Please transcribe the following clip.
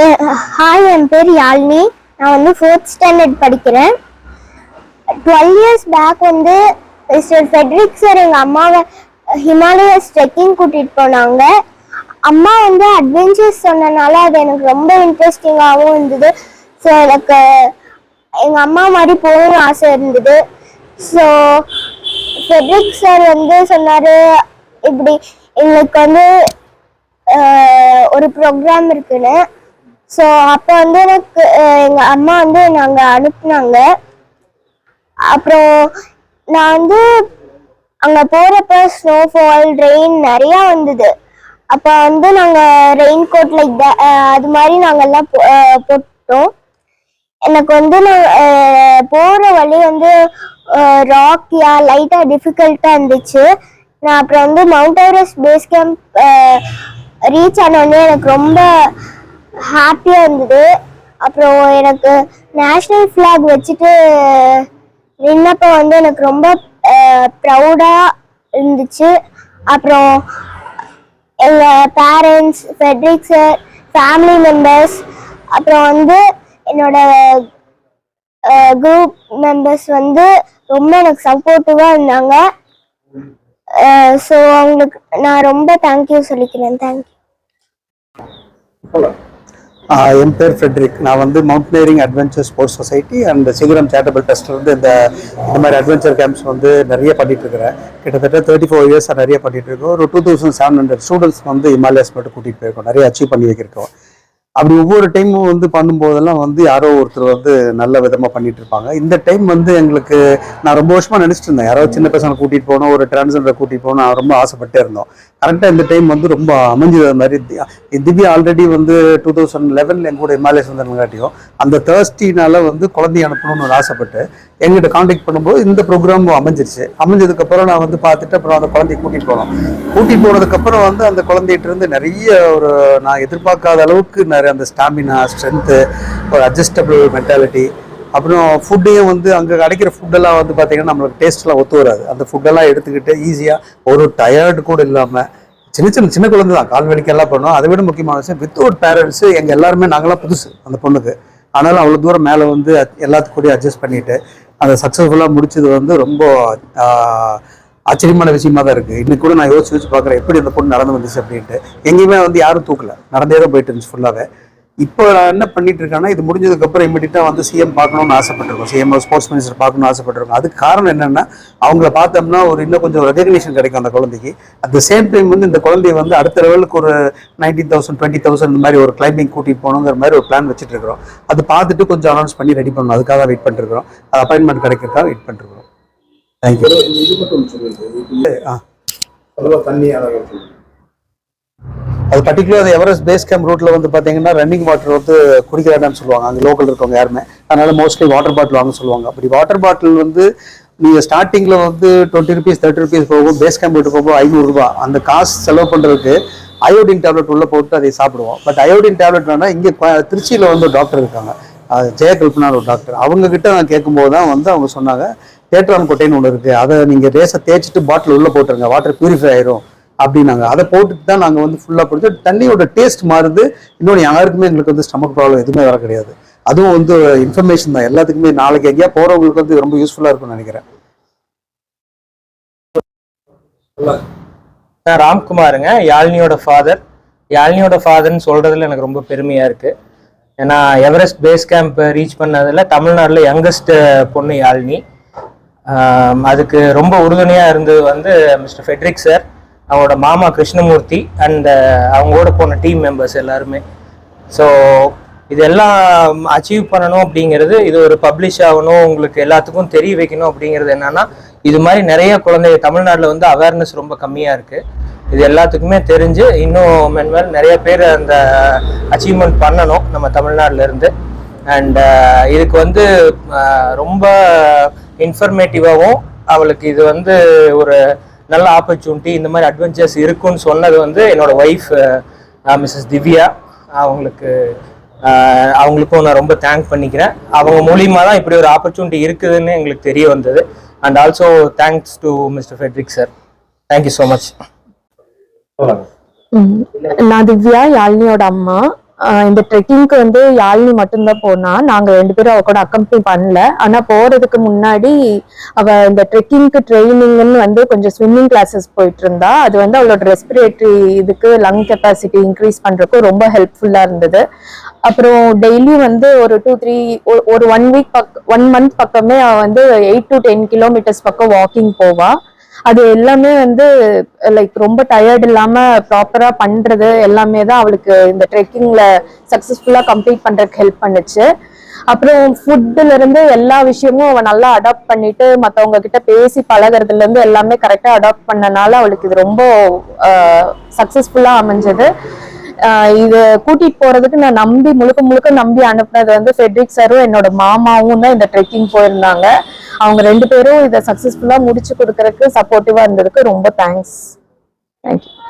Hi, என் பேர் யாழினி. நான் வந்து 4th ஸ்டாண்டர்ட் படிக்கிறேன். 12 இயர்ஸ் பேக் வந்து மிஸ்டர் ஃபெட்ரிக் சார் எங்கள் அம்மாவை ஹிமாலயஸ் ட்ரெக்கிங் கூட்டிகிட்டு போனாங்க. அம்மா வந்து அட்வென்ச்சர்ஸ் சொன்னனால அது எனக்கு ரொம்ப இன்ட்ரெஸ்டிங்காகவும் இருந்தது. ஸோ எனக்கு எங்கள் அம்மா மாதிரி போகணும்னு ஆசை இருந்தது. ஸோ ஃபெட்ரிக் சார் வந்து சொன்னார், இப்படி எங்களுக்கு வந்து ஒரு ப்ரோக்ராம் இருக்குன்னு. ஸோ அப்போ வந்து எனக்கு எங்கள் அம்மா வந்து நாங்கள் அனுப்புனாங்க. அப்புறம் நான் வந்து அங்கே போகிறப்ப ஸ்னோஃபால், ரெயின் நிறையா வந்தது. அப்போ வந்து நாங்கள் ரெயின் கோட் லைக் அது மாதிரி நாங்கள்லாம் போட்டோம். எனக்கு வந்து நான் போகிற வழி வந்து ராக்கியா லைட்டாக டிஃபிகல்ட்டாக இருந்துச்சு. நான் அப்புறம் வந்து Mount Everest base camp reach ஆனோடனே எனக்கு ரொம்ப ஹாப்பியாக இருந்தது. அப்புறம் எனக்கு நேஷ்னல் ஃப்ளாக் வச்சுட்டு நின்னப்போ வந்து எனக்கு ரொம்ப ப்ரௌடாக இருந்துச்சு. அப்புறம் எங்கள் parents, Friedrich sir, family members, அப்புறம் வந்து என்னோட குரூப் மெம்பர்ஸ் வந்து ரொம்ப எனக்கு சப்போர்ட்டிவாக இருந்தாங்க. ஸோ அவங்களுக்கு நான் ரொம்ப தேங்க்யூ சொல்லிக்கிறேன். தேங்க்யூ. என் பேர் ஃபெட்ரிக். நான் வந்து mountaineering adventure sports society and சிகரம் சேரிட்டபிள் ட்ரஸ்ட் வந்து இந்த மாதிரி அட்வென்ச்சர் கேம்ப்ஸ் வந்து நிறைய பண்ணிட்டு இருக்கிறேன். கிட்டத்தட்ட 34 இயர்ஸாக நிறைய பண்ணிட்டு இருக்கோம். ஒரு 2700 ஸ்டூடெண்ட்ஸ் வந்து ஹிமாலயாஸ் மட்டும் கூட்டிகிட்டு போயிருக்கோம். நிறைய அச்சீவ் பண்ணி வைக்கிறோம். அப்படி ஒவ்வொரு டைமும் வந்து பண்ணும்போதெல்லாம் வந்து யாரோ ஒருத்தர் வந்து நல்ல விதமாக பண்ணிட்டு இருப்பாங்க. இந்த டைம் வந்து எங்களுக்கு நான் ரொம்ப வருஷமாக நினச்சிட்டு இருந்தேன், யாராவது சின்ன பசங்களை கூட்டிகிட்டு போகணும், ஒரு டிரான்ஸ்ஜெண்டரை கூட்டிகிட்டு போகணும், நான் ரொம்ப ஆசைப்பட்டே இருந்தோம். கரெக்டாக இந்த டைம் வந்து ரொம்ப அமைஞ்சது மாதிரி. திவ்யா ஆல்ரெடி வந்து 2011 எங்க கூட ஹிமாலயஸ் வந்தங்காட்டியும் அந்த தேர்ஸ்டினால வந்து குழந்தைய அனுப்பணும்னு ஒரு ஆசைப்பட்டு எங்கிட்ட கான்டாக்ட் பண்ணும்போது இந்த ப்ரோக்ராம் அமைஞ்சிருச்சு. அமைஞ்சதுக்கப்புறம் நான் வந்து பார்த்துட்டு அப்புறம் அந்த குழந்தைய கூட்டிகிட்டு போனதுக்கப்புறம் வந்து அந்த குழந்தைகிட்ட இருந்து நிறைய ஒரு நான் எதிர்பார்க்காத அளவுக்கு நிறைய அந்த ஸ்டாமினா, ஸ்ட்ரென்த்து, ஒரு அட்ஜஸ்டபிள் மென்டாலிட்டி. அப்புறம் ஃபுட்டையும் வந்து அங்கே கிடைக்கிற ஃபுட்டெல்லாம் வந்து பார்த்தீங்கன்னா நம்மளுக்கு டேஸ்ட்லாம் ஒத்து வராது. அந்த ஃபுட்டெல்லாம் எடுத்துக்கிட்டு ஈஸியாக ஒரு டயர்டு கூட இல்லாமல் சின்ன குழந்தை தான், கால் வலிக்கெல்லாம் பண்ணோம். அதை விட முக்கியமான விஷயம் வித்தவுட் பேரண்ட்ஸு எங்கள் எல்லாருமே நாங்களாம் புதுசு அந்த பொண்ணுக்கு. ஆனாலும் அவ்வளோ தூரம் மேலே வந்து எல்லாத்துக்கூடயும் அட்ஜஸ்ட் பண்ணிவிட்டு அதை சக்ஸஸ்ஃபுல்லாக முடிச்சது வந்து ரொம்ப ஆச்சரியமான விஷயமா தான் இருக்குது. இன்னைக்கு கூட நான் யோசிச்சு பார்க்குறேன் எப்படி அந்த பொண்ணு நடந்து வந்துச்சு அப்படின்ட்டு. எங்கேயுமே வந்து யாரும் தூக்கல, நடந்தே தான் போயிட்டு இருந்துச்சு ஃபுல்லாகவே. இப்போ நான் என்ன பண்ணிட்டு இருக்கேன்னா, இது முடிஞ்சதுக்கப்புறம் இமீடியட்டாக வந்து சிஎம் பார்க்கணும்னு ஆசைப்பட்டிருக்கோம், சிஎம் ஸ்போர்ட்ஸ் மினிஸ்டர் பார்க்கணும்னு ஆசைப்பட்டிருக்கோம். அதுக்கு காரணம் என்னென்னா, அவங்கள பார்த்தோம்னா ஒரு இன்னும் கொஞ்சம் ரெகக்னிஷன் கிடைக்கும் அந்த குழந்தைக்கு. அட் த சேம் டைம் வந்து இந்த குழந்தைய வந்து அடுத்த லெவலுக்கு ஒரு 19,000 20,000 இந்த மாதிரி ஒரு கிளைம்பிங் கூட்டிகிட்டு போகணுங்கிற மாதிரி ஒரு பிளான் வச்சுட்டு இருக்கிறோம். அது பார்த்துட்டு கொஞ்சம் அனௌன்ஸ் பண்ணி ரெடி பண்ணணும், அதுக்காக வெயிட் பண்ணிருக்கிறோம். அது அப்பாயின்மெண்ட் கிடைக்கிறதுக்காக வெயிட் பண்ணிருக்கிறோம். தேங்க்யூ. அது பர்டிகுலர் எவரெஸ்ட் பேஸ் கேம்ப் ரூட்ல வந்து பாத்தீங்கன்னா ரன்னிங் வாட்டர் வந்து குடிக்கிறான்னு சொல்லுவாங்க அங்கே லோக்கல் இருக்கவங்க யாருமே. அதனால மோஸ்ட்லி வாட்டர் பாட்டில் வாங்க சொல்லுவாங்க. அப்படி வாட்டர் பாட்டில் வந்து நீங்கள் ஸ்டார்டிங்கில் வந்து 20 rupees 30 rupees போகும், பேஸ் கேம்ப் விட்டு போகும் 500 ரூபாய். அந்த காசு செலவு பண்ணுறதுக்கு அயோடின் டேப்லெட் உள்ளே போட்டு அதை சாப்பிடுவோம். பட் அயோடின் டேப்லெட் வேணா இங்கே திருச்சியில் வந்து ஒரு டாக்டர் இருக்காங்க, ஜெயகல்பனா ஒரு டாக்டர். அவங்க கிட்ட நான் கேட்கும்போது தான் வந்து அவங்க சொன்னாங்க, தேட்ரான் கொட்டைன்னு ஒன்று இருக்குது, அதை நீங்கள் ரேஸை தேய்ச்சிட்டு பாட்டில் உள்ளே போட்டுருங்க, வாட்டர் பியூரிஃபை ஆயிரும் அப்படின்னாங்க. அதை போட்டுட்டு தான் நாங்கள் வந்து ஃபுல்லாக போட்டு தண்ணியோட டேஸ்ட் மாறுது. இன்னொன்று யாருக்குமே எங்களுக்கு வந்து ஸ்டமக் ப்ராப்ளம் எதுவுமே வர கிடையாது. அதுவும் வந்து இன்ஃபர்மேஷன் தான் எல்லாத்துக்குமே. நாளைக்கு எங்கேயா போகிறவங்களுக்கு வந்து ரொம்ப யூஸ்ஃபுல்லாக இருக்கும்னு நினைக்கிறேன். நான் ராம்குமாருங்க, யாழினியோட ஃபாதர். யாழினியோட ஃபாதர்ன்னு சொல்கிறதுல எனக்கு ரொம்ப பெருமையாக இருக்குது. ஏன்னா எவரெஸ்ட் பேஸ் கேம்ப் ரீச் பண்ணதில் தமிழ்நாட்டில் யங்கஸ்ட் பொண்ணு யாழினி. அதுக்கு ரொம்ப உறுதுணையாக இருந்தது வந்து மிஸ்டர் ஃபெட்ரிக் சார், அவங்களோட மாமா கிருஷ்ணமூர்த்தி அண்ட் அவங்களோட போன டீம் மெம்பர்ஸ் எல்லாருமே. ஸோ இதெல்லாம் அச்சீவ் பண்ணணும் அப்படிங்கிறது, இது ஒரு பப்ளிஷ் ஆகணும், உங்களுக்கு எல்லாத்துக்கும் தெரிய வைக்கணும் அப்படிங்கிறது என்னன்னா, இது மாதிரி நிறைய குழந்தைங்க தமிழ்நாட்டில் வந்து அவேர்னஸ் ரொம்ப கம்மியாக இருக்குது. இது எல்லாத்துக்குமே தெரிஞ்சு இன்னும் மென்மேல் நிறைய பேர் அந்த அச்சீவ்மெண்ட் பண்ணணும் நம்ம தமிழ்நாட்டிலேருந்து. அண்ட் இதுக்கு வந்து ரொம்ப இன்ஃபர்மேட்டிவாகவும் அவளுக்கு இது வந்து ஒரு நல்ல ஆப்பர்ச்சுனிட்டி, இந்த மாதிரி அட்வென்ச்சர்ஸ் இருக்குன்னு சொன்னது வந்து என்னோட ஒய்ஃப் மிஸ்ஸஸ் திவ்யா. அவங்களுக்கும் நான் ரொம்ப தேங்க் பண்ணிக்கிறேன். அவங்க மூலியமாக தான் இப்படி ஒரு ஆப்பர்ச்சுனிட்டி இருக்குதுன்னு எங்களுக்கு தெரிய வந்தது. And also thanks to mister Friedrich sir. Thank you so much. நான் திவ்யா, யாழினியோட அம்மா. இந்த ட்ரெக்கிங்க்கு வந்து யாழினி மட்டும்தான் போனா, நாங்க 2 பேரும் அவ கூட அக்கம்பெனி பண்ணல. ஆனா போறதுக்கு முன்னாடி அவ இந்த ட்ரெக்கிங்க்கு ட்ரைனிங்னு வந்து கொஞ்சம் ஸ்விம்மிங் கிளாஸஸ் போயிட்டு இருந்தா. அது வந்து அவளோட ரெஸ்பிரேட்டரி இதுக்கு லங் கெப்பாசிட்டி இன்க்ரீஸ் பண்றதுக்கு ரொம்ப ஹெல்ப்ஃபுல்லா இருந்தது. அப்புறம் டெய்லி வந்து ஒரு 1 வீக் 1 மந்த் பக்கமே அவ வந்து 8 to 10 கிலோமீட்டர்ஸ் பக்கம் வாக்கிங் போவா. அது எல்லாமே வந்து லைக் ரொம்ப டயர்ட் இல்லாம ப்ராப்பரா பண்றது எல்லாமே தான் அவளுக்கு இந்த ட்ரெக்கிங்ல சக்சஸ்ஃபுல்லா கம்ப்ளீட் பண்றதுக்கு ஹெல்ப் பண்ணுச்சு. அப்புறம் ஃபுட்ல இருந்து எல்லா விஷயமும் அவ நல்லா அடாப்ட் பண்ணிட்டு மத்தவங்க கிட்ட பேசி பழகிறதுல இருந்து எல்லாமே கரெக்டா அடாப்ட் பண்ணனால அவளுக்கு இது ரொம்ப சக்சஸ்ஃபுல்லா அமைஞ்சது. இது கூட்டிட்டு போறதுக்கு நான் முழுக்க நம்பி அனுப்புனது வந்து ஃபெட்ரிக் சாரும் என்னோட மாமாவும் தான் இந்த ட்ரெக்கிங் போயிருந்தாங்க. அவங்க 2 பேரும் இதை சக்சஸ்ஃபுல்லா முடிச்சு கொடுக்கறதுக்கு சப்போர்ட்டிவா இருந்ததுக்கு ரொம்ப தேங்க்ஸ். தேங்க்யூ.